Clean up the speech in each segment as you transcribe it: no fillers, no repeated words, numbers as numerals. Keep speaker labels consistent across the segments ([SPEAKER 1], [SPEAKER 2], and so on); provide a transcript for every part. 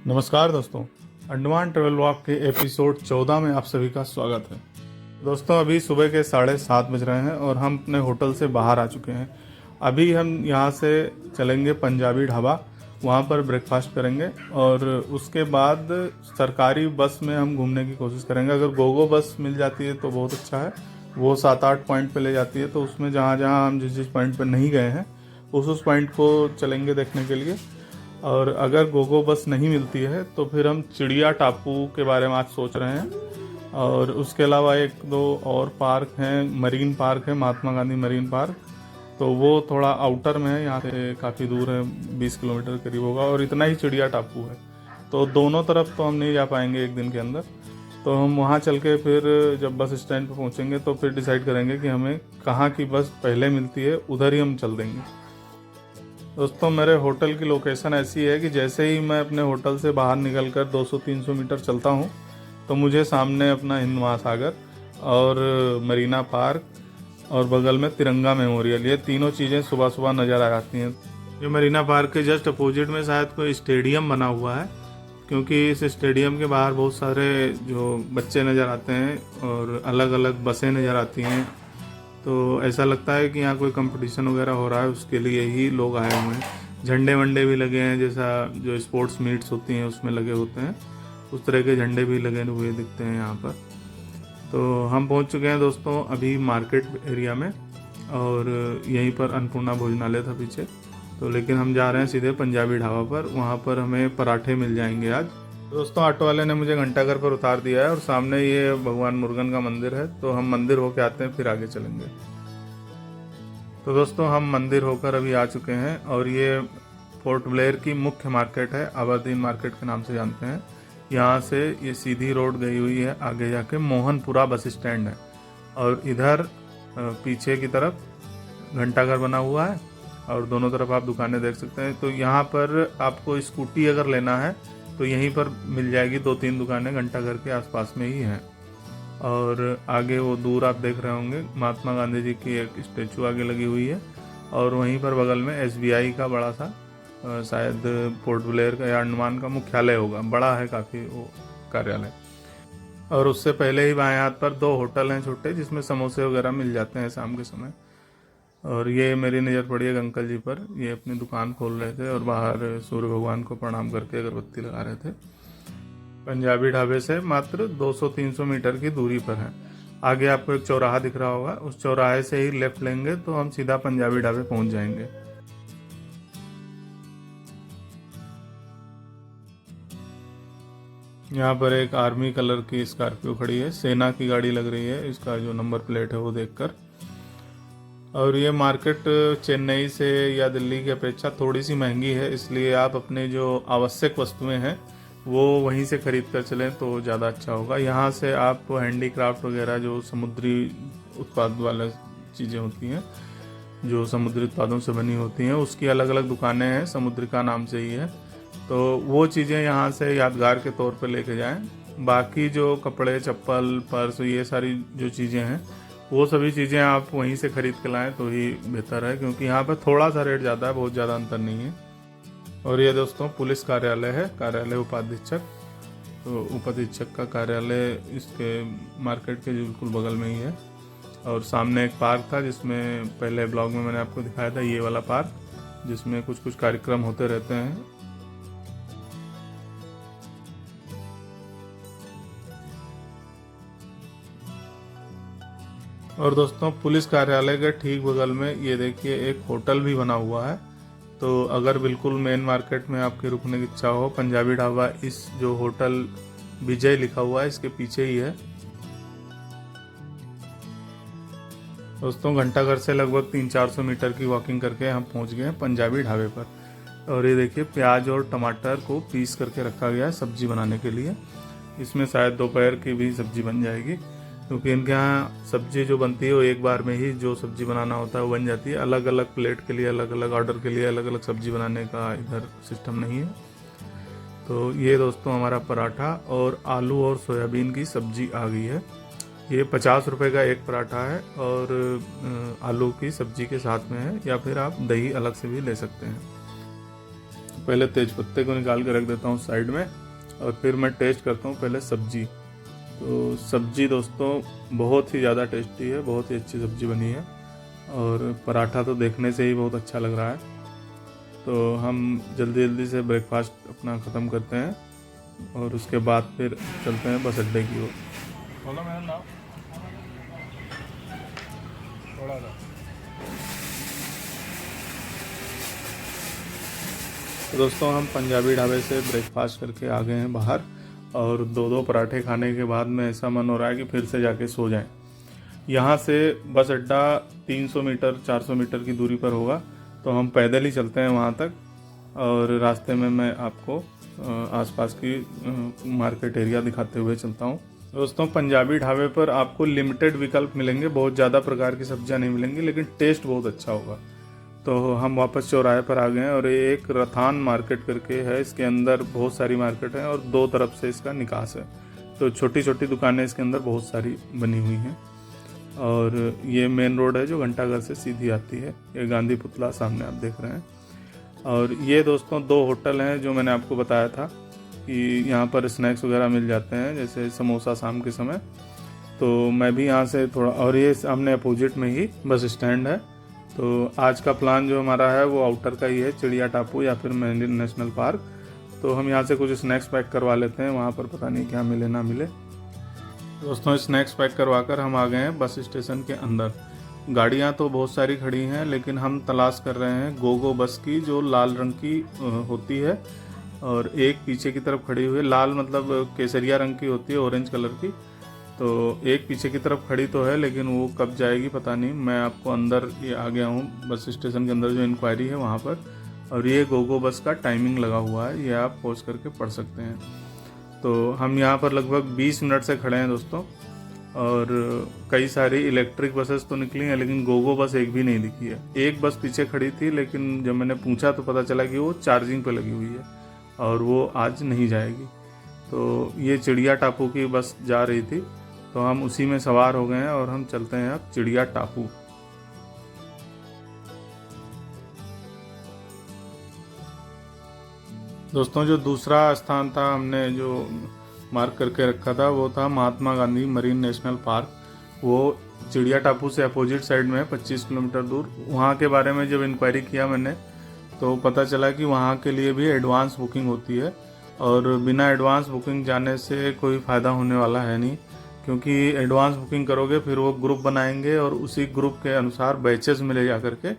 [SPEAKER 1] नमस्कार दोस्तों, Andaman travel walk के एपिसोड 14 में आप सभी का स्वागत है। दोस्तों, अभी सुबह के 7:30 बज रहे हैं और हम अपने होटल से बाहर आ चुके हैं। अभी हम यहाँ से चलेंगे पंजाबी ढाबा, वहाँ पर ब्रेकफास्ट करेंगे और उसके बाद सरकारी बस में हम घूमने की कोशिश करेंगे। अगर गोगो बस मिल जाती है तो बहुत अच्छा है, वो 7-8 पॉइंट पे ले जाती है। तो उसमें जहाँ जहाँ हम जिस जिस पॉइंट पे नहीं गए हैं उस पॉइंट को चलेंगे देखने के लिए। और अगर गोगो बस नहीं मिलती है तो फिर हम चिड़िया टापू के बारे में आज सोच रहे हैं। और उसके अलावा एक दो और पार्क हैं, मरीन पार्क है, महात्मा गांधी मरीन पार्क। तो वो थोड़ा आउटर में है, यहाँ से काफ़ी दूर है, 20 किलोमीटर करीब होगा। और इतना ही चिड़िया टापू है, तो दोनों तरफ तो हम नहीं जा पाएंगे एक दिन के अंदर। तो हम वहाँ चल के फिर जब बस स्टैंड पर पहुँचेंगे तो फिर डिसाइड करेंगे कि हमें कहाँ की बस पहले मिलती है, उधर ही हम चल देंगे। दोस्तों, मेरे होटल की लोकेशन ऐसी है कि जैसे ही मैं अपने होटल से बाहर निकलकर 200-300 मीटर चलता हूँ तो मुझे सामने अपना हिंद महासागर और मरीना पार्क और बगल में तिरंगा मेमोरियल, ये तीनों चीज़ें सुबह सुबह नज़र आ जाती हैं। ये मरीना पार्क के जस्ट अपोजिट में शायद कोई स्टेडियम बना हुआ है, क्योंकि इस स्टेडियम के बाहर बहुत सारे जो बच्चे नज़र आते हैं और अलग अलग बसें नज़र आती हैं। तो ऐसा लगता है कि यहाँ कोई कंपटीशन वगैरह हो रहा है, उसके लिए ही लोग आए हुए हैं। झंडे वंडे भी लगे हैं, जैसा जो स्पोर्ट्स मीट्स होती हैं उसमें लगे होते हैं, उस तरह के झंडे भी लगे हुए दिखते हैं यहाँ पर। तो हम पहुँच चुके हैं दोस्तों अभी मार्केट एरिया में, और यहीं पर अन्नपूर्णा भोजनालय था पीछे। तो लेकिन हम जा रहे हैं सीधे पंजाबी ढाबा पर, वहाँ पर हमें पराठे मिल जाएंगे आज। दोस्तों, ऑटो वाले ने मुझे घंटाघर पर उतार दिया है और सामने ये भगवान मुरुगन का मंदिर है। तो हम मंदिर होके आते हैं, फिर आगे चलेंगे। तो दोस्तों, हम मंदिर होकर अभी आ चुके हैं और ये पोर्ट ब्लेयर की मुख्य मार्केट है, अबरदीन मार्केट के नाम से जानते हैं। यहाँ से ये सीधी रोड गई हुई है, आगे जाके मोहनपुरा बस स्टैंड है और इधर पीछे की तरफ घंटाघर बना हुआ है और दोनों तरफ आप दुकानें देख सकते हैं। तो यहाँ पर आपको स्कूटी अगर लेना है तो यहीं पर मिल जाएगी, 2-3 दुकानें घंटाघर के आसपास में ही हैं। और आगे वो दूर आप देख रहे होंगे महात्मा गांधी जी की एक स्टेचू आगे लगी हुई है, और वहीं पर बगल में एसबीआई का बड़ा सा शायद पोर्ट ब्लेयर का या अंडमान का मुख्यालय होगा, बड़ा है काफ़ी वो कार्यालय। और उससे पहले ही बाएं हाथ पर 2 होटल हैं छोटे, जिसमें समोसे वगैरह मिल जाते हैं शाम के समय। और ये मेरी नज़र पड़ी एक अंकल जी पर, ये अपनी दुकान खोल रहे थे और बाहर सूर्य भगवान को प्रणाम करके अगरबत्ती लगा रहे थे। पंजाबी ढाबे से मात्र 200-300 मीटर की दूरी पर है। आगे आपको एक चौराहा दिख रहा होगा, उस चौराहे से ही लेफ्ट लेंगे तो हम सीधा पंजाबी ढाबे पहुंच जाएंगे। यहाँ पर एक आर्मी कलर की स्कॉर्पियो खड़ी है, सेना की गाड़ी लग रही है, इसका जो नंबर प्लेट है वो देखकर। और ये मार्केट चेन्नई से या दिल्ली की अपेक्षा थोड़ी सी महंगी है, इसलिए आप अपने जो आवश्यक वस्तुएं हैं वो वहीं से खरीद कर चलें तो ज़्यादा अच्छा होगा। यहाँ से आप हैंडीक्राफ्ट वगैरह, जो समुद्री उत्पाद वाला चीज़ें होती हैं, जो समुद्री उत्पादों से बनी होती हैं, उसकी अलग अलग दुकानें हैं, समुद्रिका नाम से ही है। तो वो चीज़ें यहाँ से यादगार के तौर पर लेके जाएं। बाकी जो कपड़े, चप्पल, पर्स, ये सारी जो चीज़ें हैं वो सभी चीज़ें आप वहीं से खरीद के लाएँ तो ही बेहतर है, क्योंकि यहाँ पर थोड़ा सा रेट ज़्यादा है, बहुत ज़्यादा अंतर नहीं है। और ये दोस्तों पुलिस कार्यालय है, कार्यालय उपाधीक्षक। तो उपाधीक्षक का कार्यालय इसके मार्केट के बिल्कुल बगल में ही है। और सामने एक पार्क था, जिसमें पहले ब्लॉग में मैंने आपको दिखाया था, ये वाला पार्क, जिसमें कुछ कुछ कार्यक्रम होते रहते हैं। और दोस्तों, पुलिस कार्यालय के ठीक बगल में ये देखिए एक होटल भी बना हुआ है। तो अगर बिल्कुल मेन मार्केट में आपके रुकने की इच्छा हो, पंजाबी ढाबा इस जो होटल विजय लिखा हुआ है इसके पीछे ही है। दोस्तों, घंटाघर से लगभग 300-400 मीटर की वॉकिंग करके हम पहुंच गए हैं पंजाबी ढाबे पर। और ये देखिए प्याज और टमाटर को पीस करके रखा गया है सब्जी बनाने के लिए। इसमें शायद दोपहर की भी सब्जी बन जाएगी, क्योंकि इनके यहाँ सब्जी जो बनती है वो एक बार में ही जो सब्जी बनाना होता है वो बन जाती है। अलग अलग प्लेट के लिए, अलग अलग ऑर्डर के लिए अलग अलग सब्जी बनाने का इधर सिस्टम नहीं है। तो ये दोस्तों हमारा पराठा और आलू और सोयाबीन की सब्जी आ गई है। ये 50 रुपये का एक पराठा है और आलू की सब्जी के साथ में है, या फिर आप दही अलग से भी ले सकते हैं। पहले तेज पत्ते को निकाल के रख देता हूँ साइड में और फिर मैं टेस्ट करता हूँ पहले सब्जी। तो सब्जी दोस्तों बहुत ही ज़्यादा टेस्टी है, बहुत ही अच्छी सब्जी बनी है और पराठा तो देखने से ही बहुत अच्छा लग रहा है। तो हम जल्दी जल्दी से ब्रेकफास्ट अपना ख़त्म करते हैं और उसके बाद फिर चलते हैं बस अड्डे की ओर। बोलो मेरा नाम थोड़ा सा। तो दोस्तों हम पंजाबी ढाबे से ब्रेकफास्ट करके आ गए हैं बाहर और दो पराठे खाने के बाद में ऐसा मन हो रहा है कि फिर से जाके सो जाएं। यहाँ से बस अड्डा 300 मीटर 400 मीटर की दूरी पर होगा, तो हम पैदल ही चलते हैं वहाँ तक और रास्ते में मैं आपको आसपास की मार्केट एरिया दिखाते हुए चलता हूँ। दोस्तों पंजाबी ढाबे पर आपको लिमिटेड विकल्प मिलेंगे, बहुत ज़्यादा प्रकार की सब्जियाँ नहीं मिलेंगी, लेकिन टेस्ट बहुत अच्छा होगा। तो हम वापस चौराहे पर आ गए हैं और ये एक रथान मार्केट करके है, इसके अंदर बहुत सारी मार्केट है और दो तरफ से इसका निकास है। तो छोटी छोटी दुकानें इसके अंदर बहुत सारी बनी हुई हैं और ये मेन रोड है जो घंटाघर से सीधी आती है। ये गांधी पुतला सामने आप देख रहे हैं। और ये दोस्तों दो होटल हैं जो मैंने आपको बताया था कि यहाँ पर स्नैक्स वगैरह मिल जाते हैं, जैसे समोसा शाम के समय। तो मैं भी यहाँ से थोड़ा, और ये सामने अपोजिट में ही बस स्टैंड है। तो आज का प्लान जो हमारा है वो आउटर का ही है, चिड़िया टापू या फिर मेरिन नेशनल पार्क। तो हम यहाँ से कुछ स्नैक्स पैक करवा लेते हैं, वहाँ पर पता नहीं क्या मिले ना मिले। दोस्तों स्नैक्स पैक करवा कर हम आ गए हैं बस स्टेशन के अंदर। गाड़ियाँ तो बहुत सारी खड़ी हैं, लेकिन हम तलाश कर रहे हैं गोगो बस की जो लाल रंग की होती है और एक पीछे की तरफ खड़ी हुई है। लाल मतलब केसरिया रंग की होती है, ऑरेंज कलर की। तो एक पीछे की तरफ खड़ी तो है, लेकिन वो कब जाएगी पता नहीं। मैं आपको अंदर ये आ गया हूँ बस स्टेशन के अंदर जो इंक्वायरी है वहाँ पर, और ये गोगो बस का टाइमिंग लगा हुआ है, ये आप पॉज करके पढ़ सकते हैं। तो हम यहाँ पर लगभग 20 मिनट से खड़े हैं दोस्तों, और कई सारी इलेक्ट्रिक बसेस तो निकली हैं, लेकिन गोगो बस एक भी नहीं दिखी है। एक बस पीछे खड़ी थी, लेकिन जब मैंने पूछा तो पता चला कि वो चार्जिंग पे लगी हुई है और वो आज नहीं जाएगी। तो ये चिड़िया टापू की बस जा रही थी, तो हम उसी में सवार हो गए हैं और हम चलते हैं अब चिड़िया टापू। दोस्तों जो दूसरा स्थान था हमने जो मार्क करके रखा था वो था Mahatma Gandhi marine national park. वो चिड़िया टापू से अपोजिट साइड में है, 25 किलोमीटर दूर। वहाँ के बारे में जब इंक्वायरी किया मैंने तो पता चला कि वहाँ के लिए भी एडवांस बुकिंग होती है और बिना एडवांस बुकिंग जाने से कोई फ़ायदा होने वाला है नहीं, क्योंकि एडवांस बुकिंग करोगे फिर वो ग्रुप बनाएंगे और उसी ग्रुप के अनुसार बैचेस में ले जा करके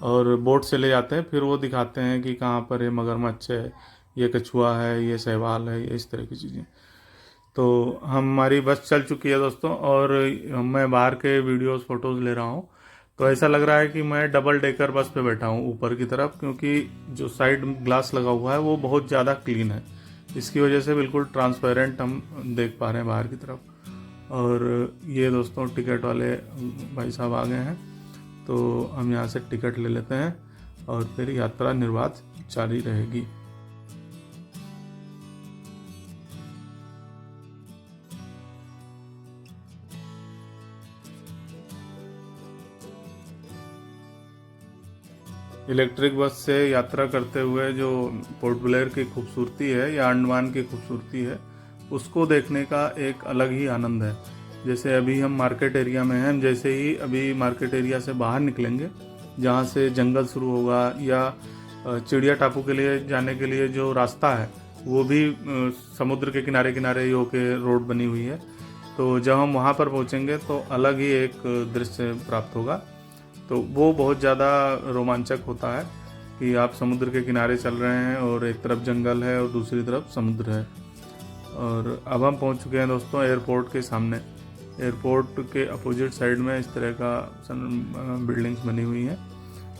[SPEAKER 1] और बोट से ले जाते हैं, फिर वो दिखाते हैं कि कहाँ पर ये मगरमच्छ है, ये कछुआ है, ये शैवाल है, ये इस तरह की चीज़ें। तो हमारी बस चल चुकी है दोस्तों और मैं बाहर के वीडियोस फोटोज़ ले रहा हूँ, तो ऐसा लग रहा है कि मैं डबल डेकर बस पे बैठा हूँ ऊपर की तरफ, क्योंकि जो साइड ग्लास लगा हुआ है वो बहुत ज़्यादा क्लीन है। इसकी वजह से बिल्कुल ट्रांसपेरेंट हम देख पा रहे हैं बाहर की तरफ। और ये दोस्तों टिकट वाले भाई साहब आ गए हैं, तो हम यहाँ से टिकट ले लेते हैं और फिर यात्रा निर्बाध जारी रहेगी। इलेक्ट्रिक बस से यात्रा करते हुए जो पोर्ट ब्लेयर की खूबसूरती है या अंडमान की खूबसूरती है, उसको देखने का एक अलग ही आनंद है। जैसे अभी हम मार्केट एरिया में हैं, जैसे ही अभी मार्केट एरिया से बाहर निकलेंगे जहाँ से जंगल शुरू होगा या चिड़िया टापू के लिए जाने के लिए जो रास्ता है वो भी समुद्र के किनारे किनारे ही होके रोड बनी हुई है। तो जब हम वहाँ पर पहुँचेंगे तो अलग ही एक दृश्य प्राप्त होगा। तो वो बहुत ज़्यादा रोमांचक होता है कि आप समुद्र के किनारे चल रहे हैं और एक तरफ जंगल है और दूसरी तरफ समुद्र है। और अब हम पहुंच चुके हैं दोस्तों एयरपोर्ट के सामने। एयरपोर्ट के अपोजिट साइड में इस तरह का बिल्डिंग्स बनी हुई हैं।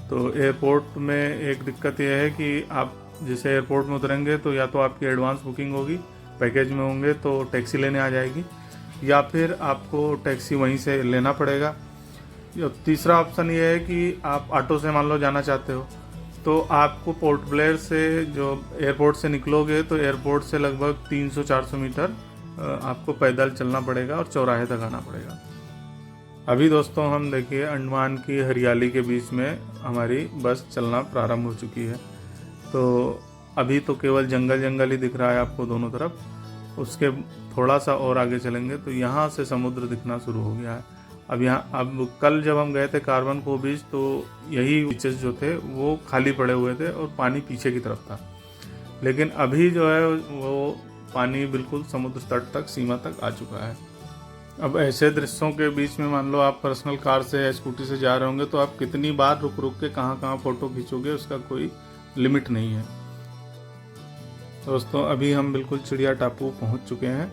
[SPEAKER 1] तो एयरपोर्ट में एक दिक्कत यह है कि आप जैसे एयरपोर्ट में उतरेंगे तो या तो आपकी एडवांस बुकिंग होगी, पैकेज में होंगे तो टैक्सी लेने आ जाएगी, या फिर आपको टैक्सी वहीं से लेना पड़ेगा। तीसरा ऑप्शन ये है कि आप ऑटो से मान लो जाना चाहते हो, तो आपको पोर्ट ब्लेयर से जो एयरपोर्ट से निकलोगे तो एयरपोर्ट से लगभग 300-400 मीटर आपको पैदल चलना पड़ेगा और चौराहे तक आना पड़ेगा। अभी दोस्तों हम देखिए अंडमान की हरियाली के बीच में हमारी बस चलना प्रारंभ हो चुकी है। तो अभी तो केवल जंगल जंगल ही दिख रहा है आपको दोनों तरफ। उसके थोड़ा सा और आगे चलेंगे तो यहाँ से समुद्र दिखना शुरू हो गया है। अब कल जब हम गए थे कार्बन कोव बीच तो यही बीचेस जो थे वो खाली पड़े हुए थे और पानी पीछे की तरफ था, लेकिन अभी जो है वो पानी बिल्कुल समुद्र तट तक, सीमा तक आ चुका है। अब ऐसे दृश्यों के बीच में मान लो आप पर्सनल कार से या स्कूटी से जा रहे होंगे तो आप कितनी बार रुक रुक के कहाँ कहाँ फ़ोटो खींचोगे, उसका कोई लिमिट नहीं है। दोस्तों अभी हम बिल्कुल चिड़िया टापू पहुँच चुके हैं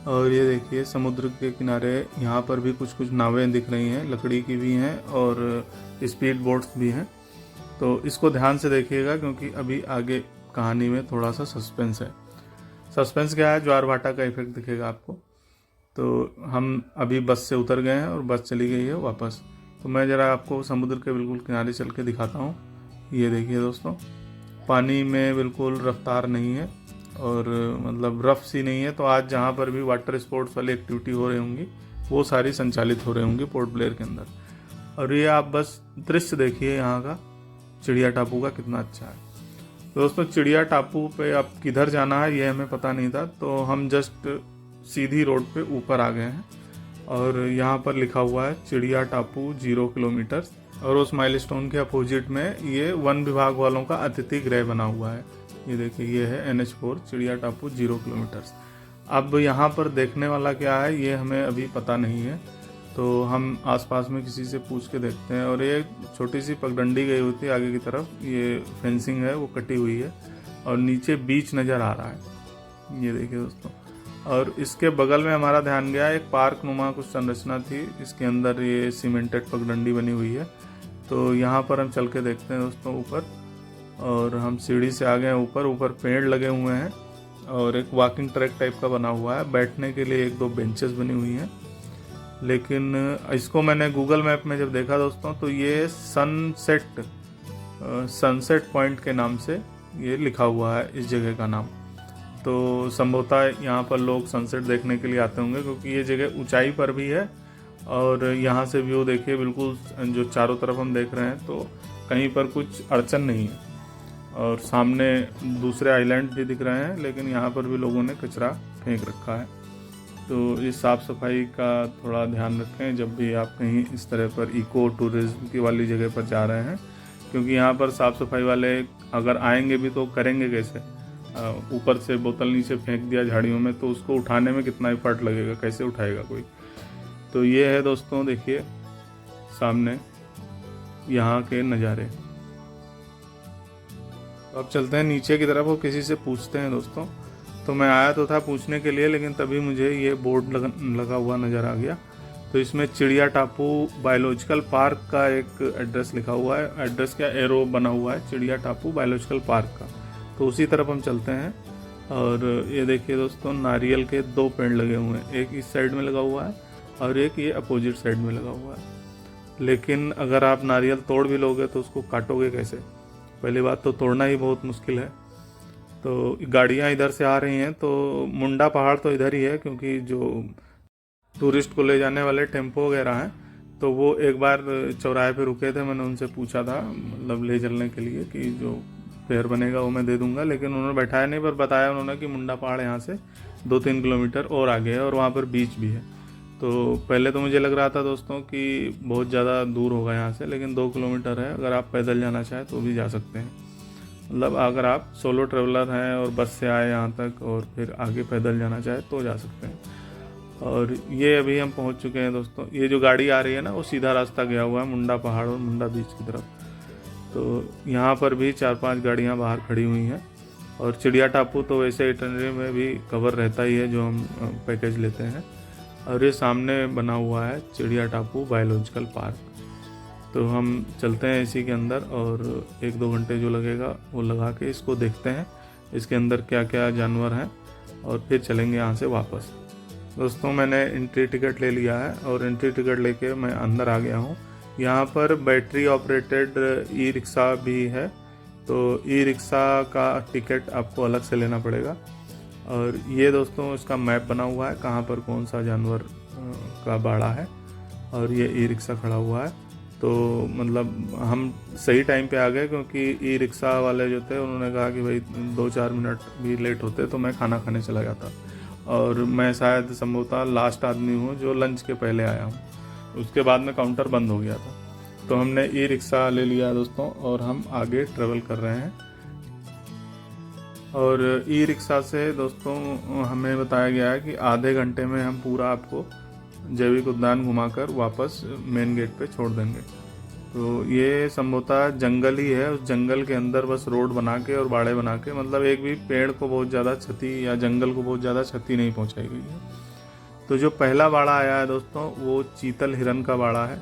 [SPEAKER 1] और ये देखिए समुद्र के किनारे यहाँ पर भी कुछ कुछ नावें दिख रही हैं, लकड़ी की भी हैं और स्पीड बोट्स भी हैं। तो इसको ध्यान से देखिएगा क्योंकि अभी आगे कहानी में थोड़ा सा सस्पेंस है। सस्पेंस क्या है? ज्वार भाटा का इफेक्ट दिखेगा आपको। तो हम अभी बस से उतर गए हैं और बस चली गई है वापस। तो मैं ज़रा आपको समुद्र के बिल्कुल किनारे चल के दिखाता हूँ। ये देखिए दोस्तों, पानी में बिल्कुल रफ्तार नहीं है और मतलब रफ सी नहीं है। तो आज जहाँ पर भी वाटर स्पोर्ट्स वाली एक्टिविटी हो रही होंगी वो सारी संचालित हो रही होंगी पोर्ट ब्लेयर के अंदर। और ये आप बस दृश्य देखिए यहाँ का चिड़िया टापू का कितना अच्छा है। दोस्तों चिड़िया टापू पे अब किधर जाना है ये हमें पता नहीं था, तो हम जस्ट सीधी रोड पे ऊपर आ गए हैं और यहाँ पर लिखा हुआ है चिड़िया टापू 0 किलोमीटर और उस माइलस्टोन के अपोजिट में ये वन विभाग वालों का अतिथि गृह बना हुआ है। ये देखिए ये है NH4 चिड़िया टापू 0 किलोमीटर। अब यहाँ पर देखने वाला क्या है ये हमें अभी पता नहीं है, तो हम आसपास में किसी से पूछ के देखते हैं। और ये छोटी सी पगडंडी गई हुई थी आगे की तरफ, ये फेंसिंग है वो कटी हुई है और नीचे बीच नज़र आ रहा है। ये देखिए दोस्तों, और इसके बगल में हमारा ध्यान गया एक पार्क नुमा कुछ संरचना थी, इसके अंदर ये सीमेंटेड पगडंडी बनी हुई है। तो यहाँ पर हम चल के देखते हैं दोस्तों ऊपर, और हम सीढ़ी से आ गए हैं ऊपर। ऊपर पेड़ लगे हुए हैं और एक वॉकिंग ट्रैक टाइप का बना हुआ है, बैठने के लिए 1-2 बेंचेस बनी हुई हैं। लेकिन इसको मैंने गूगल मैप में जब देखा दोस्तों तो ये सनसेट पॉइंट के नाम से ये लिखा हुआ है इस जगह का नाम। तो संभवतः यहाँ पर लोग सनसेट देखने के लिए आते होंगे क्योंकि ये जगह ऊंचाई पर भी है और यहाँ से व्यू देखिए बिल्कुल जो चारों तरफ हम देख रहे हैं तो कहीं पर कुछ अड़चन नहीं है। और सामने दूसरे आइलैंड भी दिख रहे हैं लेकिन यहाँ पर भी लोगों ने कचरा फेंक रखा है। तो इस साफ़ सफाई का थोड़ा ध्यान रखें जब भी आप कहीं इस तरह पर इको टूरिज्म की वाली जगह पर जा रहे हैं, क्योंकि यहाँ पर साफ़ सफाई वाले अगर आएंगे भी तो करेंगे कैसे? ऊपर से बोतल नीचे फेंक दिया झाड़ियों में तो उसको उठाने में कितना एफर्ट लगेगा, कैसे उठाएगा कोई? तो ये है दोस्तों देखिए सामने यहाँ के नज़ारे। अब चलते हैं नीचे की तरफ और किसी से पूछते हैं दोस्तों। तो मैं आया तो था पूछने के लिए लेकिन तभी मुझे ये बोर्ड लगा हुआ नज़र आ गया। तो इसमें चिड़िया टापू बायोलॉजिकल पार्क का एक एड्रेस लिखा हुआ है, एड्रेस क्या एरो बना हुआ है चिड़िया टापू बायोलॉजिकल पार्क का। तो उसी तरफ हम चलते हैं और ये देखिए दोस्तों नारियल के 2 पेड़ लगे हुए हैं, एक इस साइड में लगा हुआ है और एक ये अपोजिट साइड में लगा हुआ है। लेकिन अगर आप नारियल तोड़ भी लोगे तो उसको काटोगे कैसे? पहली बात तो तोड़ना ही बहुत मुश्किल है। तो गाड़ियाँ इधर से आ रही हैं तो मुंडा पहाड़ तो इधर ही है, क्योंकि जो टूरिस्ट को ले जाने वाले टेम्पो वगैरह हैं तो वो एक बार चौराहे पे रुके थे। मैंने उनसे पूछा था मतलब ले चलने के लिए कि जो फेयर बनेगा वो मैं दे दूंगा, लेकिन उन्होंने बैठाया नहीं, पर बताया उन्होंने कि मुंडा पहाड़ यहाँ से 2-3 किलोमीटर और आगे है और वहाँ पर बीच भी है। तो पहले तो मुझे लग रहा था दोस्तों कि बहुत ज़्यादा दूर होगा यहाँ से, लेकिन 2 किलोमीटर है। अगर आप पैदल जाना चाहें तो भी जा सकते हैं। मतलब अगर आप सोलो ट्रैवलर हैं और बस से आए यहाँ तक और फिर आगे पैदल जाना चाहें तो जा सकते हैं। और ये अभी हम पहुँच चुके हैं दोस्तों। ये जो गाड़ी आ रही है ना वो सीधा रास्ता गया हुआ है मुंडा पहाड़ और मुंडा बीच की तरफ। तो यहाँ पर भी 4-5 गाड़ियाँ बाहर खड़ी हुई हैं। और चिड़िया टापू तो वैसे इटनरी में भी कवर रहता ही है जो हम पैकेज लेते हैं। और ये सामने बना हुआ है चिड़िया टापू बायोलॉजिकल पार्क। तो हम चलते हैं इसी के अंदर और 1-2 घंटे जो लगेगा वो लगा के इसको देखते हैं इसके अंदर क्या क्या जानवर हैं और फिर चलेंगे यहाँ से वापस। दोस्तों मैंने एंट्री टिकट ले लिया है और एंट्री टिकट लेके मैं अंदर आ गया हूँ। यहाँ पर बैटरी ऑपरेटेड ई रिक्शा भी है, तो ई रिक्शा का टिकट आपको अलग से लेना पड़ेगा। और ये दोस्तों इसका मैप बना हुआ है कहाँ पर कौन सा जानवर का बाड़ा है और ये ई रिक्शा खड़ा हुआ है। तो मतलब हम सही टाइम पे आ गए, क्योंकि ई रिक्शा वाले जो थे उन्होंने कहा कि भाई 2-4 मिनट भी लेट होते तो मैं खाना खाने चला जाता, और मैं शायद संभवतः लास्ट आदमी हूँ जो लंच के पहले आया हूँ। उसके बाद में काउंटर बंद हो गया था, तो हमने ई रिक्शा ले लिया दोस्तों और हम आगे ट्रेवल कर रहे हैं। और ई रिक्शा से दोस्तों हमें बताया गया है कि आधे घंटे में हम पूरा आपको जैविक उद्यान घुमाकर वापस मेन गेट पे छोड़ देंगे। तो ये संभवतः जंगल ही है, उस जंगल के अंदर बस रोड बना के और बाड़े बना के, मतलब एक भी पेड़ को बहुत ज़्यादा क्षति या जंगल को बहुत ज़्यादा क्षति नहीं पहुंचाई गई है। तो जो पहला बाड़ा आया है दोस्तों वो चीतल हिरन का बाड़ा है,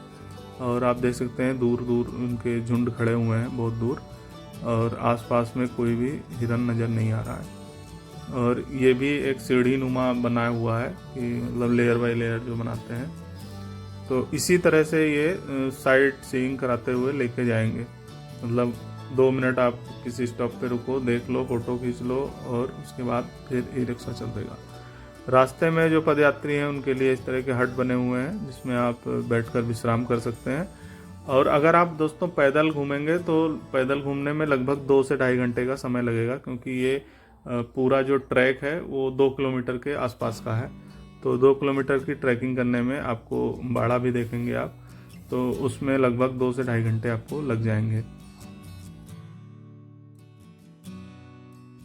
[SPEAKER 1] और आप देख सकते हैं दूर दूर उनके झुंड खड़े हुए हैं बहुत दूर, और आसपास में कोई भी हिरन नज़र नहीं आ रहा है। और ये भी एक सीढ़ी नुमा बनाया हुआ है कि मतलब लेयर बाय लेयर जो बनाते हैं, तो इसी तरह से ये साइट सीइंग कराते हुए लेके जाएंगे। मतलब 2 मिनट आप किसी स्टॉप पे रुको, देख लो, फोटो खींच लो, और उसके बाद फिर ई रिक्शा चल देगा। रास्ते में जो पदयात्री हैं उनके लिए इस तरह के हट बने हुए हैं जिसमें आप बैठकर विश्राम कर सकते हैं। और अगर आप दोस्तों पैदल घूमेंगे तो पैदल घूमने में लगभग 2 से 2.5 घंटे का समय लगेगा, क्योंकि ये पूरा जो ट्रैक है वो 2 किलोमीटर के आसपास का है। तो 2 किलोमीटर की ट्रैकिंग करने में आपको बाड़ा भी देखेंगे आप, तो उसमें लगभग 2 से 2.5 घंटे आपको लग जाएंगे।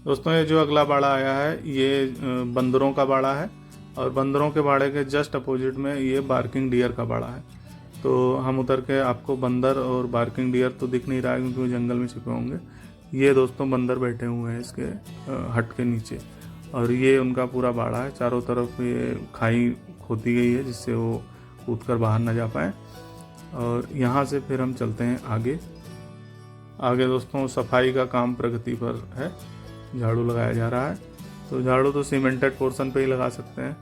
[SPEAKER 1] दोस्तों ये जो अगला बाड़ा आया है ये बंदरों का बाड़ा है, और बंदरों के बाड़े के जस्ट अपोजिट में ये बार्किंग डियर का बाड़ा है। तो हम उतर के आपको बंदर और बार्किंग डियर तो दिख नहीं रहा है क्योंकि वो जंगल में छिपे होंगे। ये दोस्तों बंदर बैठे हुए हैं इसके हट के नीचे, और ये उनका पूरा बाड़ा है। चारों तरफ ये खाई खोदी गई है जिससे वो कूद कर बाहर ना जा पाए। और यहाँ से फिर हम चलते हैं आगे। आगे दोस्तों सफाई का काम प्रगति पर है, झाड़ू लगाया जा रहा है। तो झाड़ू तो सीमेंटेड पोर्शन पे ही लगा सकते हैं।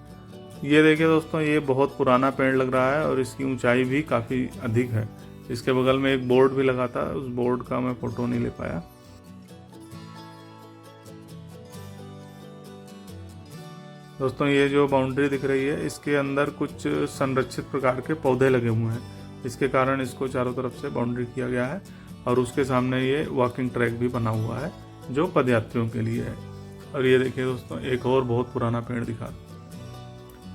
[SPEAKER 1] ये देखिए दोस्तों, ये बहुत पुराना पेड़ लग रहा है और इसकी ऊंचाई भी काफ़ी अधिक है। इसके बगल में एक बोर्ड भी लगा था, उस बोर्ड का मैं फ़ोटो नहीं ले पाया। दोस्तों ये जो बाउंड्री दिख रही है इसके अंदर कुछ संरक्षित प्रकार के पौधे लगे हुए हैं, इसके कारण इसको चारों तरफ से बाउंड्री किया गया है। और उसके सामने ये वॉकिंग ट्रैक भी बना हुआ है जो पदयात्रियों के लिए है। और ये देखिए दोस्तों, एक और बहुत पुराना पेड़ दिखा।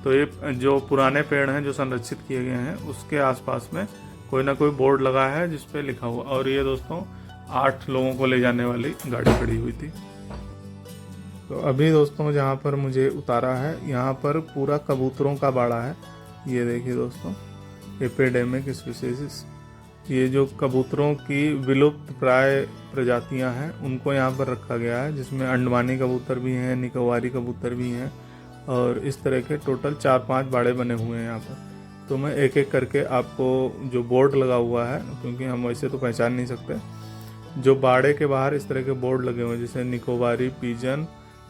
[SPEAKER 1] तो ये जो पुराने पेड़ हैं जो संरक्षित किए गए हैं उसके आसपास में कोई ना कोई बोर्ड लगा है जिस पे लिखा हुआ। और ये दोस्तों 8 लोगों को ले जाने वाली गाड़ी खड़ी हुई थी। तो अभी दोस्तों जहाँ पर मुझे उतारा है यहाँ पर पूरा कबूतरों का बाड़ा है। ये देखिए दोस्तों, एपिडेमिक स्पीशीज, ये जो कबूतरों की विलुप्त प्राय प्रजातियां हैं उनको यहाँ पर रखा गया है, जिसमें अंडमानी कबूतर भी हैं, निकोबारी कबूतर भी हैं, और इस तरह के टोटल 4-5 बाड़े बने हुए हैं यहाँ पर। तो मैं एक एक करके आपको जो बोर्ड लगा हुआ है, क्योंकि हम वैसे तो पहचान नहीं सकते, जो बाड़े के बाहर इस तरह के बोर्ड लगे हुए हैं जैसे निकोबारी पिजन,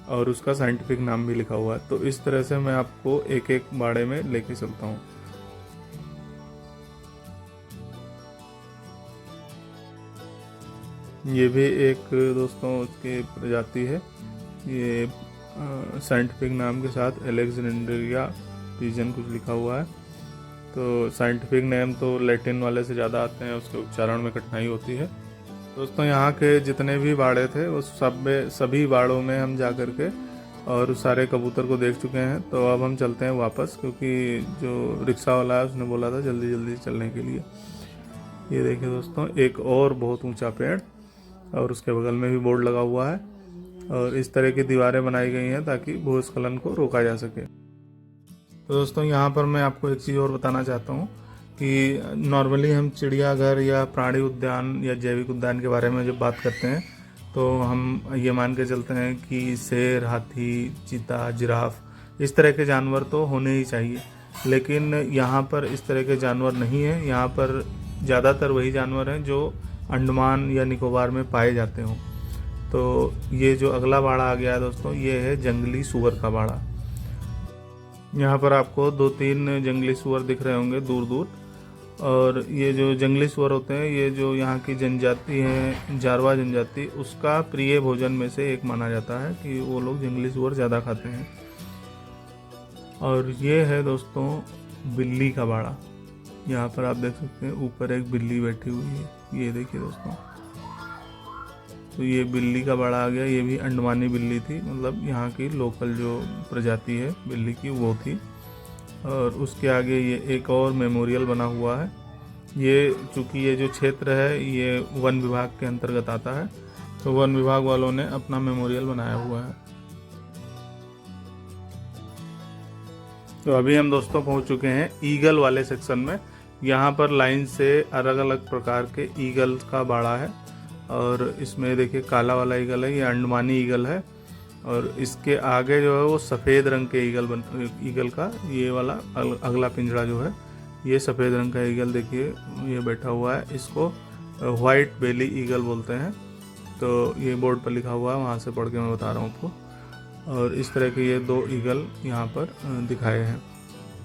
[SPEAKER 1] और उसका साइंटिफिक नाम भी लिखा हुआ है। तो इस तरह से मैं आपको एक एक बाड़े में लेके चलता हूँ। ये भी एक दोस्तों उसकी प्रजाति है, ये साइंटिफिक नाम के साथ एलेक्जेंड्रिया पिजन कुछ लिखा हुआ है। तो साइंटिफिक नेम तो लैटिन वाले से ज़्यादा आते हैं, उसके उच्चारण में कठिनाई होती है। दोस्तों यहाँ के जितने भी बाड़े थे उस सभी बाड़ों में हम जा कर के और सारे कबूतर को देख चुके हैं। तो अब हम चलते हैं वापस, क्योंकि जो रिक्शा वाला है उसने बोला था जल्दी जल्दी चलने के लिए। ये देखिए दोस्तों, एक और बहुत ऊंचा पेड़, और उसके बगल में भी बोर्ड लगा हुआ है, और इस तरह की दीवारें बनाई गई हैं ताकि भूस्खलन को रोका जा सके। तो दोस्तों यहाँ पर मैं आपको एक चीज़ और बताना चाहता हूँ कि नॉर्मली हम चिड़ियाघर या प्राणी उद्यान या जैविक उद्यान के बारे में जब बात करते हैं तो हम ये मान के चलते हैं कि शेर, हाथी, चीता, जिराफ इस तरह के जानवर तो होने ही चाहिए। लेकिन यहाँ पर इस तरह के जानवर नहीं हैं। यहाँ पर ज़्यादातर वही जानवर हैं जो अंडमान या निकोबार में पाए जाते हों। तो ये जो अगला बाड़ा आ गया है दोस्तों, ये है जंगली सूअर का बाड़ा। यहाँ पर आपको 2-3 जंगली सूअर दिख रहे होंगे दूर दूर। और ये जो जंगली सूअर होते हैं, ये जो यहाँ की जनजाति है जारवा जनजाति, उसका प्रिय भोजन में से एक माना जाता है कि वो लोग जंगली सूअर ज़्यादा खाते हैं। और ये है दोस्तों बिल्ली का बाड़ा। यहाँ पर आप देख सकते हैं ऊपर एक बिल्ली बैठी हुई है, ये देखिए दोस्तों। तो ये बिल्ली का बड़ा आ गया, ये भी अंडमानी बिल्ली थी, मतलब यहाँ की लोकल जो प्रजाति है बिल्ली की वो थी। और उसके आगे ये एक और मेमोरियल बना हुआ है। ये चूँकि ये जो क्षेत्र है ये वन विभाग के अंतर्गत आता है, तो वन विभाग वालों ने अपना मेमोरियल बनाया हुआ है। तो अभी हम दोस्तों पहुंच चुके हैं ईगल वाले सेक्शन में। यहाँ पर लाइन से अलग अलग प्रकार के ईगल का बाड़ा है, और इसमें देखिए काला वाला ईगल है, ये अंडमानी ईगल है। और इसके आगे जो है वो सफ़ेद रंग के ईगल का ये वाला अगला पिंजरा जो है ये सफ़ेद रंग का ईगल देखिए ये बैठा हुआ है। इसको वाइट बेली ईगल बोलते हैं। तो ये बोर्ड पर लिखा हुआ है, वहाँ से पढ़ के मैं बता रहा हूँ आपको। और इस तरह के ये 2 ईगल यहाँ पर दिखाए हैं।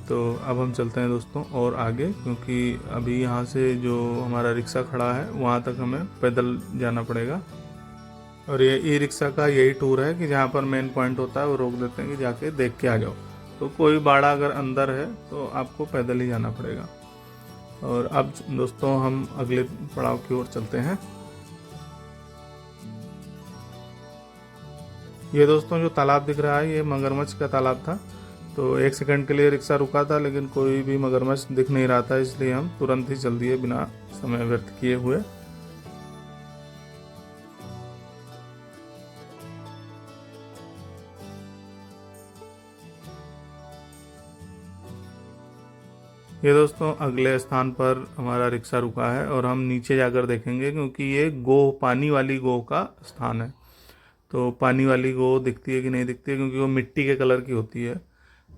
[SPEAKER 1] तो अब हम चलते हैं दोस्तों और आगे, क्योंकि अभी यहाँ से जो हमारा रिक्शा खड़ा है वहाँ तक हमें पैदल जाना पड़ेगा। और ये ई रिक्शा का यही टूर है कि जहाँ पर मेन पॉइंट होता है वो रोक देते हैं कि जाके देख के आ जाओ। तो कोई बाड़ा अगर अंदर है तो आपको पैदल ही जाना पड़ेगा। और अब दोस्तों हम अगले पड़ाव की ओर चलते हैं। ये दोस्तों जो तालाब दिख रहा है ये मगरमच्छ का तालाब था। तो 1 सेकंड के लिए रिक्शा रुका था, लेकिन कोई भी मगरमच्छ दिख नहीं रहा था, इसलिए हम तुरंत ही चल दिए बिना समय व्यर्थ किए हुए। ये दोस्तों अगले स्थान पर हमारा रिक्शा रुका है और हम नीचे जाकर देखेंगे, क्योंकि ये पानी वाली गो का स्थान है। तो पानी वाली गो दिखती है कि नहीं दिखती है, क्योंकि वो मिट्टी के कलर की होती है।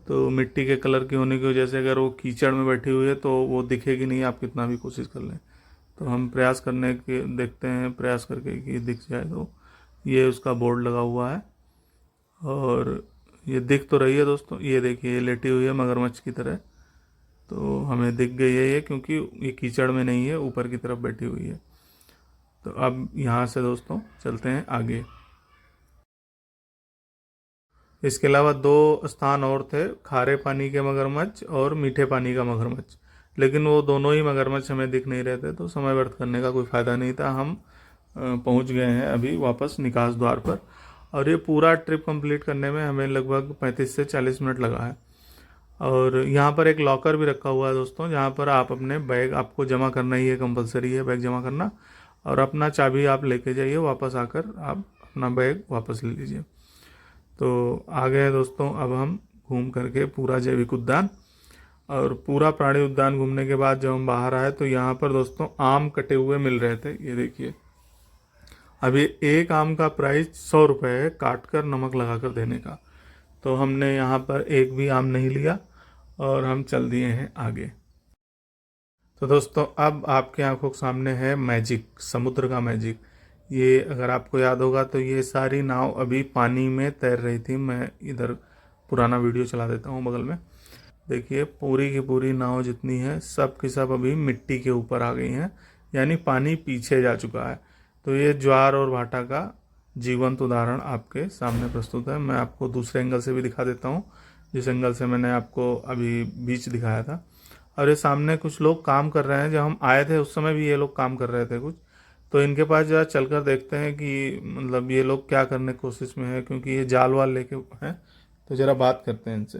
[SPEAKER 1] तो मिट्टी के कलर की होने की वजह से अगर वो कीचड़ में बैठी हुई है तो वो दिखेगी नहीं, आप कितना भी कोशिश कर लें। तो हम देखते हैं प्रयास करके कि दिख जाए। तो ये उसका बोर्ड लगा हुआ है और ये दिख तो रही है दोस्तों। ये देखिए लेटी हुई है मगरमच्छ की तरह। तो हमें दिख गई है ये, क्योंकि ये कीचड़ में नहीं है, ऊपर की तरफ बैठी हुई है। तो अब यहाँ से दोस्तों चलते हैं आगे। इसके अलावा 2 स्थान और थे, खारे पानी के मगरमच्छ और मीठे पानी का मगरमच्छ, लेकिन वो दोनों ही मगरमच्छ हमें दिख नहीं रहे थे, तो समय व्यर्थ करने का कोई फ़ायदा नहीं था। हम पहुंच गए हैं अभी वापस निकास द्वार पर। और ये पूरा ट्रिप कंप्लीट करने में हमें लगभग 35 से 40 मिनट लगा है। और यहाँ पर एक लॉकर भी रखा हुआ है दोस्तों, जहाँ पर आप अपने बैग आपको जमा करना ही है, कंपलसरी है बैग जमा करना। और अपना चाबी आप लेके जाइए, वापस आकर आप अपना बैग वापस ले लीजिए। तो आ गए दोस्तों अब हम घूम करके पूरा जैविक उद्यान। और पूरा प्राणी उद्यान घूमने के बाद जब हम बाहर आए तो यहाँ पर दोस्तों आम कटे हुए मिल रहे थे। ये देखिए अभी एक आम का प्राइस 100 रुपये है, काट कर नमक लगा कर देने का। तो हमने यहाँ पर एक भी आम नहीं लिया और हम चल दिए हैं आगे। तो दोस्तों अब आपके आंखों के सामने है मैजिक, समुद्र का मैजिक। ये अगर आपको याद होगा तो ये सारी नाव अभी पानी में तैर रही थी। मैं इधर पुराना वीडियो चला देता हूँ बगल में। देखिए पूरी की पूरी नाव जितनी है सब की सब अभी मिट्टी के ऊपर आ गई हैं, यानी पानी पीछे जा चुका है। तो ये ज्वार और भाटा का जीवंत उदाहरण आपके सामने प्रस्तुत है। मैं आपको दूसरे एंगल से भी दिखा देता हूँ, जिस एंगल से मैंने आपको अभी बीच दिखाया था। और ये सामने कुछ लोग काम कर रहे हैं, जब हम आए थे उस समय भी ये लोग काम कर रहे थे कुछ। तो इनके पास जरा चलकर देखते हैं कि मतलब ये लोग क्या करने की कोशिश में है, क्योंकि ये जाल वाल लेके हैं। तो जरा बात करते हैं इनसे।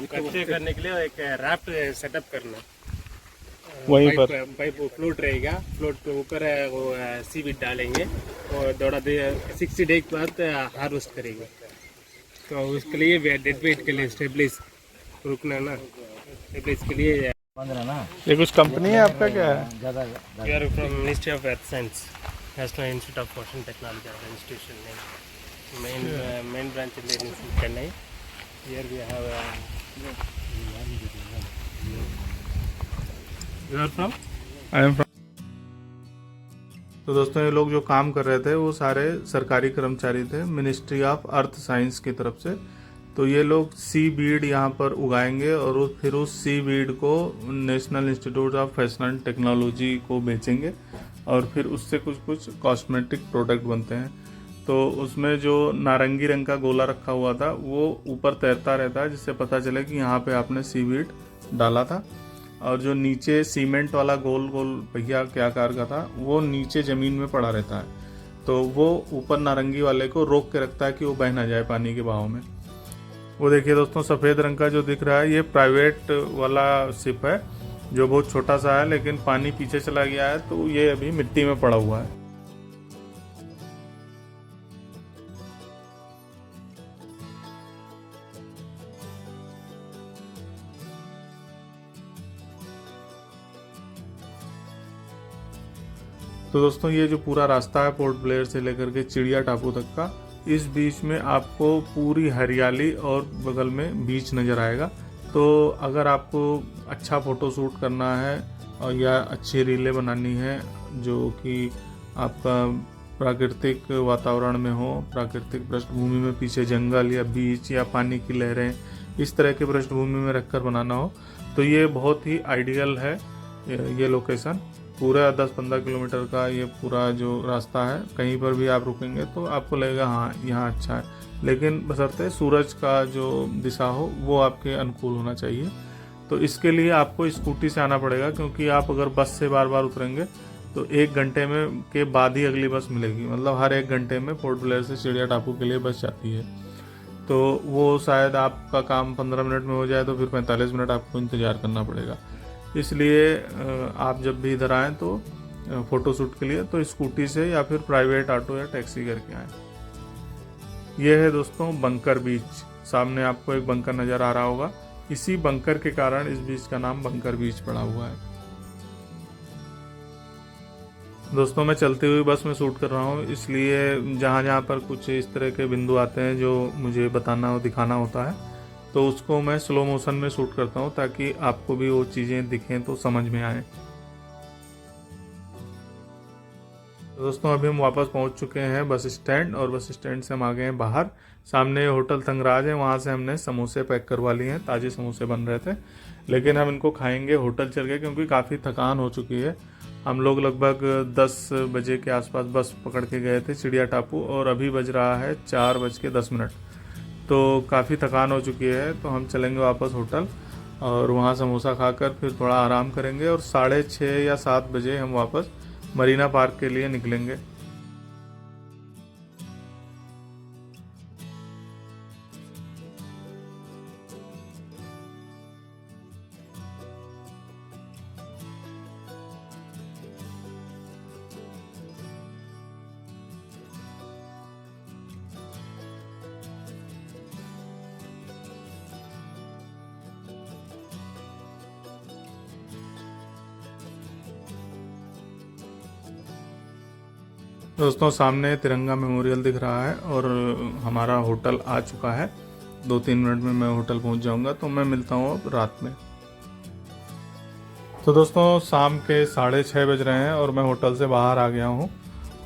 [SPEAKER 2] कच्चे करने के लिए एक राफ्ट सेटअप करना,
[SPEAKER 1] वहीं पर
[SPEAKER 2] पाइप फ्लोट रहेगा, फ्लोट के ऊपर वो सीवीड डालेंगे और थोड़ा 60 डे के बाद हार्वेस्ट करेंगे। तो उसके लिए डेड वेट के लिए स्टेबलाइज रुकना ना, स्टेबलाइज के लिए
[SPEAKER 1] ये कुछ कंपनी है आपका क्या है?
[SPEAKER 2] We are from ministry of earth science, national institute of ocean technology of institution, main branch in Chennai. Here we have you are from?
[SPEAKER 1] I am from. तो दोस्तों ये लोग जो काम कर रहे थे वो सारे सरकारी कर्मचारी थे, मिनिस्ट्री ऑफ अर्थ साइंस की तरफ से। तो ये लोग सी बीड यहाँ पर उगाएंगे और फिर उस सी बीड को national institute of fashion technology को बेचेंगे और फिर उससे कुछ कुछ कॉस्मेटिक प्रोडक्ट बनते हैं। तो उसमें जो नारंगी रंग का गोला रखा हुआ था वो ऊपर तैरता रहता है, जिससे पता चले कि यहाँ पे आपने सीवीड डाला था। और जो नीचे सीमेंट वाला गोल गोल पहिया क्या आकार का था वो नीचे ज़मीन में पड़ा रहता है, तो वो ऊपर नारंगी वाले को रोक के रखता है कि वो बह ना जाए पानी के बहाव में। वो देखिए दोस्तों, सफ़ेद रंग का जो दिख रहा है ये प्राइवेट वाला शिप है जो बहुत छोटा सा है, लेकिन पानी पीछे चला गया है तो ये अभी मिट्टी में पड़ा हुआ है। तो दोस्तों ये जो पूरा रास्ता है पोर्ट ब्लेयर से लेकर के चिड़िया टापू तक का, इस बीच में आपको पूरी हरियाली और बगल में बीच नज़र आएगा। तो अगर आपको अच्छा फ़ोटो शूट करना है और या अच्छी रीलें बनानी है जो कि आपका प्राकृतिक वातावरण में हो, प्राकृतिक पृष्ठभूमि में पीछे जंगल या बीच या पानी की लहरें, इस तरह के पृष्ठभूमि में रखकर बनाना हो, तो ये बहुत ही आइडियल है ये लोकेशन। पूरा 10-15 किलोमीटर का ये पूरा जो रास्ता है, कहीं पर भी आप रुकेंगे तो आपको लगेगा हाँ यहाँ अच्छा है, लेकिन बशर्ते सूरज का जो दिशा हो वो आपके अनुकूल होना चाहिए। तो इसके लिए आपको स्कूटी से आना पड़ेगा, क्योंकि आप अगर बस से बार बार उतरेंगे तो 1 घंटे में के बाद ही अगली बस मिलेगी। मतलब हर 1 घंटे में पोर्ट ब्लेयर से चिड़िया टापू के लिए बस जाती है। तो वो शायद आपका काम 15 मिनट में हो जाए तो फिर 45 मिनट आपको इंतज़ार करना पड़ेगा। इसलिए आप जब भी इधर आएँ तो फ़ोटोशूट के लिए तो स्कूटी से या फिर प्राइवेट ऑटो या टैक्सी करके आएँ। ये है दोस्तों बंकर बीच। सामने आपको एक बंकर नज़र आ रहा होगा, इसी बंकर के कारण इस बीच का नाम बंकर बीच पड़ा हुआ है। दोस्तों मैं चलती हुई बस में शूट कर रहा हूँ, इसलिए जहाँ जहाँ पर कुछ इस तरह के बिंदु आते हैं जो मुझे बताना और दिखाना होता है तो उसको मैं स्लो मोशन में शूट करता हूँ, ताकि आपको भी वो चीज़ें दिखें तो समझ में आए। दोस्तों अभी हम वापस पहुँच चुके हैं बस स्टैंड, और बस स्टैंड से हम आ गए हैं बाहर। सामने होटल तंगराज है, वहाँ से हमने समोसे पैक करवा लिए हैं। ताज़े समोसे बन रहे थे, लेकिन हम इनको खाएंगे होटल चल के, क्योंकि काफ़ी थकान हो चुकी है। हम लोग लगभग 10 बजे के आसपास बस पकड़ के गए थे चिड़िया टापू, और अभी बज रहा है 4:10। तो काफ़ी थकान हो चुकी है, तो हम चलेंगे वापस होटल और वहाँ समोसा खाकर फिर थोड़ा आराम करेंगे, और 6:30 या 7 बजे हम वापस मरीना पार्क के लिए निकलेंगे। दोस्तों सामने तिरंगा मेमोरियल दिख रहा है और हमारा होटल आ चुका है। 2-3 मिनट में मैं होटल पहुंच जाऊंगा, तो मैं मिलता हूं अब रात में। तो दोस्तों शाम के 6:30 बज रहे हैं और मैं होटल से बाहर आ गया हूं,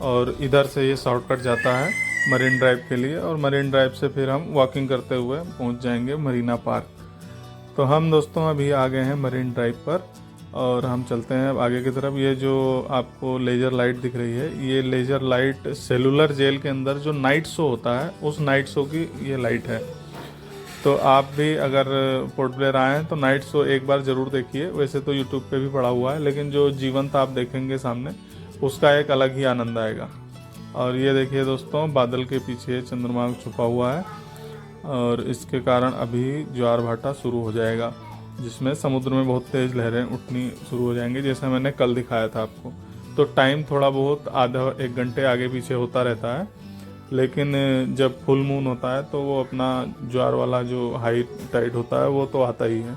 [SPEAKER 1] और इधर से ये शॉर्टकट जाता है मरीन ड्राइव के लिए, और मरीन ड्राइव से फिर हम वॉकिंग करते हुए पहुंच जाएंगे मरीना पार्क। तो हम दोस्तों अभी आ गए हैं मरीन ड्राइव पर, और हम चलते हैं अब आगे की तरफ। ये जो आपको लेज़र लाइट दिख रही है, ये लेज़र लाइट सेलुलर जेल के अंदर जो नाइट शो होता है उस नाइट शो की ये लाइट है। तो आप भी अगर पोर्ट ब्लेयर आए हैं तो नाइट शो एक बार ज़रूर देखिए। वैसे तो यूट्यूब पे भी पड़ा हुआ है, लेकिन जो जीवंत आप देखेंगे सामने उसका एक अलग ही आनंद आएगा। और ये देखिए दोस्तों, बादल के पीछे चंद्रमा छुपा हुआ है, और इसके कारण अभी ज्वार भाटा शुरू हो जाएगा, जिसमें समुद्र में बहुत तेज़ लहरें उठनी शुरू हो जाएंगी, जैसा मैंने कल दिखाया था आपको। तो टाइम थोड़ा बहुत आधा 1 घंटे आगे पीछे होता रहता है, लेकिन जब फुल मून होता है तो वो अपना ज्वार वाला जो हाई टाइड होता है वो तो आता ही है।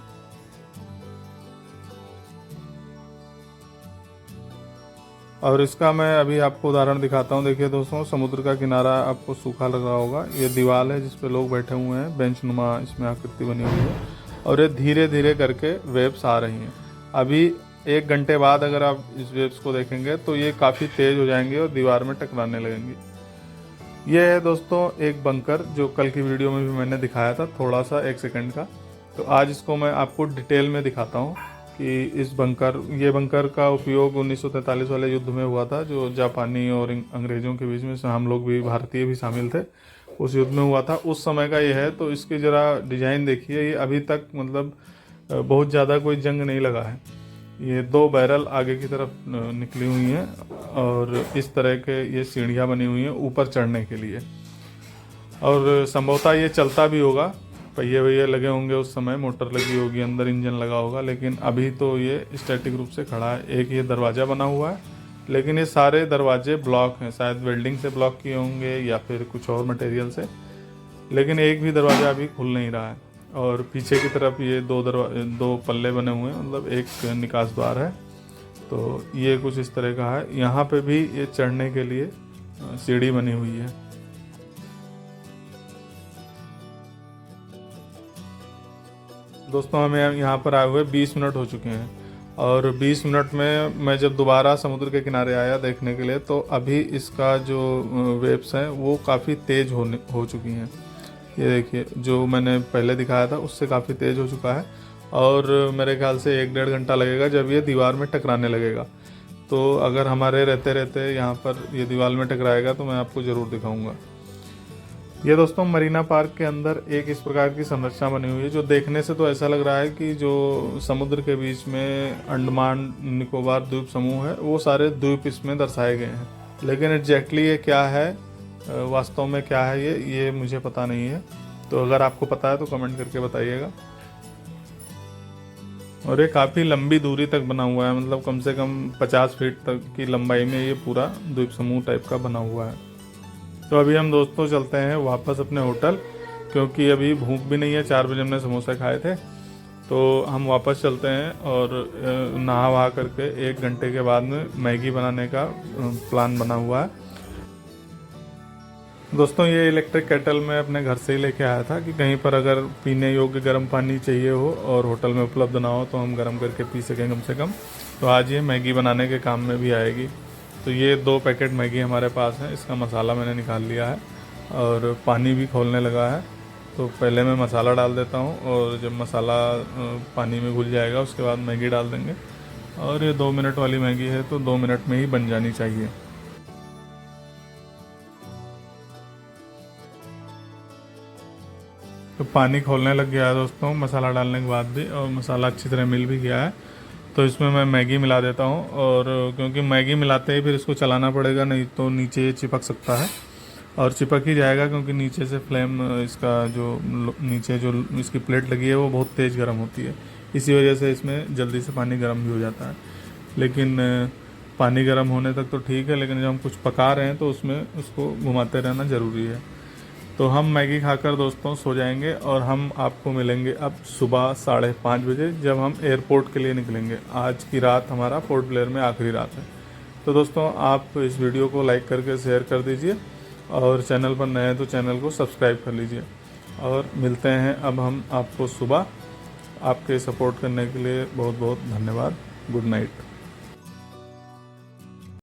[SPEAKER 1] और इसका मैं अभी आपको उदाहरण दिखाता हूँ। देखिए दोस्तों, समुद्र का किनारा आपको सूखा लग रहा होगा। ये दीवार है जिस पे लोग बैठे हुए हैं, बेंच नुमा इसमें आकृति बनी हुई है, और ये धीरे धीरे करके वेव्स आ रही हैं। अभी 1 घंटे बाद अगर आप इस वेव्स को देखेंगे तो ये काफ़ी तेज़ हो जाएंगे और दीवार में टकराने लगेंगी। ये है दोस्तों एक बंकर, जो कल की वीडियो में भी मैंने दिखाया था थोड़ा सा 1 सेकंड का। तो आज इसको मैं आपको डिटेल में दिखाता हूँ। कि ये बंकर का उपयोग 1943 वाले युद्ध में हुआ था, जो जापानी और अंग्रेज़ों के बीच में, हम लोग भी, भारतीय भी शामिल थे, उस युद्ध में हुआ था। उस समय का ये है। तो इसकी ज़रा डिज़ाइन देखिए, ये अभी तक मतलब बहुत ज़्यादा कोई जंग नहीं लगा है। ये 2 बैरल आगे की तरफ निकली हुई हैं और इस तरह के ये सीढ़ियाँ बनी हुई हैं ऊपर चढ़ने के लिए। और संभवतः ये चलता भी होगा, पहिए वहिए लगे होंगे उस समय, मोटर लगी होगी, अंदर इंजन लगा होगा, लेकिन अभी तो ये स्टैटिक रूप से खड़ा है। एक ये दरवाज़ा बना हुआ है, लेकिन ये सारे दरवाजे ब्लॉक हैं, शायद वेल्डिंग से ब्लॉक किए होंगे या फिर कुछ और मटेरियल से, लेकिन एक भी दरवाज़ा अभी खुल नहीं रहा है। और पीछे की तरफ ये 2 पल्ले बने हुए हैं, मतलब एक निकास द्वार है। तो ये कुछ इस तरह का है। यहाँ पे भी ये चढ़ने के लिए सीढ़ी बनी हुई है। दोस्तों, हमें यहाँ पर आए हुए 20 मिनट हो चुके हैं और 20 मिनट में मैं जब दोबारा समुद्र के किनारे आया देखने के लिए, तो अभी इसका जो वेव्स हैं वो काफ़ी तेज़ हो चुकी हैं। ये देखिए, जो मैंने पहले दिखाया था उससे काफ़ी तेज़ हो चुका है और मेरे ख्याल से 1-1.5 घंटा लगेगा जब ये दीवार में टकराने लगेगा। तो अगर हमारे रहते रहते यहाँ पर ये दीवार में टकराएगा तो मैं आपको ज़रूर दिखाऊँगा। ये दोस्तों मरीना पार्क के अंदर एक इस प्रकार की संरचना बनी हुई है, जो देखने से तो ऐसा लग रहा है कि जो समुद्र के बीच में अंडमान निकोबार द्वीप समूह है, वो सारे द्वीप इसमें दर्शाए गए हैं। लेकिन एग्जैक्टली ये क्या है, वास्तव में क्या है ये मुझे पता नहीं है। तो अगर आपको पता है तो कमेंट करके बताइएगा। और ये काफ़ी लंबी दूरी तक बना हुआ है, मतलब कम से कम 50 फीट तक की लंबाई में ये पूरा द्वीप समूह टाइप का बना हुआ है। तो अभी हम दोस्तों चलते हैं वापस अपने होटल, क्योंकि अभी भूख भी नहीं है। 4 बजे हमने समोसे खाए थे, तो हम वापस चलते हैं और नहा वहा करके 1 घंटे के बाद में मैगी बनाने का प्लान बना हुआ है। दोस्तों, ये इलेक्ट्रिक केटल मैं अपने घर से ही लेके आया था कि कहीं पर अगर पीने योग्य गर्म पानी चाहिए हो और होटल में उपलब्ध ना हो तो हम गर्म करके पी सकें कम से कम। तो आज ये मैगी बनाने के काम में भी आएगी। तो ये 2 पैकेट मैगी हमारे पास है। इसका मसाला मैंने निकाल लिया है और पानी भी खौलने लगा है। तो पहले मैं मसाला डाल देता हूँ और जब मसाला पानी में घुल जाएगा उसके बाद मैगी डाल देंगे। और ये 2 मिनट वाली मैगी है, तो 2 मिनट में ही बन जानी चाहिए। तो पानी खोलने लग गया है दोस्तों मसाला डालने के बाद भी, और मसाला अच्छी तरह मिल भी गया है। तो इसमें मैं मैगी मिला देता हूँ, और क्योंकि मैगी मिलाते ही फिर इसको चलाना पड़ेगा, नहीं तो नीचे ये चिपक सकता है। और चिपक ही जाएगा क्योंकि नीचे से फ्लेम, इसका जो नीचे जो इसकी प्लेट लगी है वो बहुत तेज़ गर्म होती है। इसी वजह से इसमें जल्दी से पानी गर्म भी हो जाता है। लेकिन पानी गर्म होने तक तो ठीक है, लेकिन जब हम कुछ पका रहे हैं तो उसमें उसको घुमाते रहना ज़रूरी है। तो हम मैगी खाकर दोस्तों सो जाएंगे और हम आपको मिलेंगे अब सुबह 5:30 बजे, जब हम एयरपोर्ट के लिए निकलेंगे। आज की रात हमारा पोर्ट ब्लेयर में आखिरी रात है। तो दोस्तों, आप इस वीडियो को लाइक करके शेयर कर दीजिए, और चैनल पर नए हैं तो चैनल को सब्सक्राइब कर लीजिए। और मिलते हैं अब हम आपको सुबह। आपके सपोर्ट करने के लिए बहुत बहुत धन्यवाद। Good night.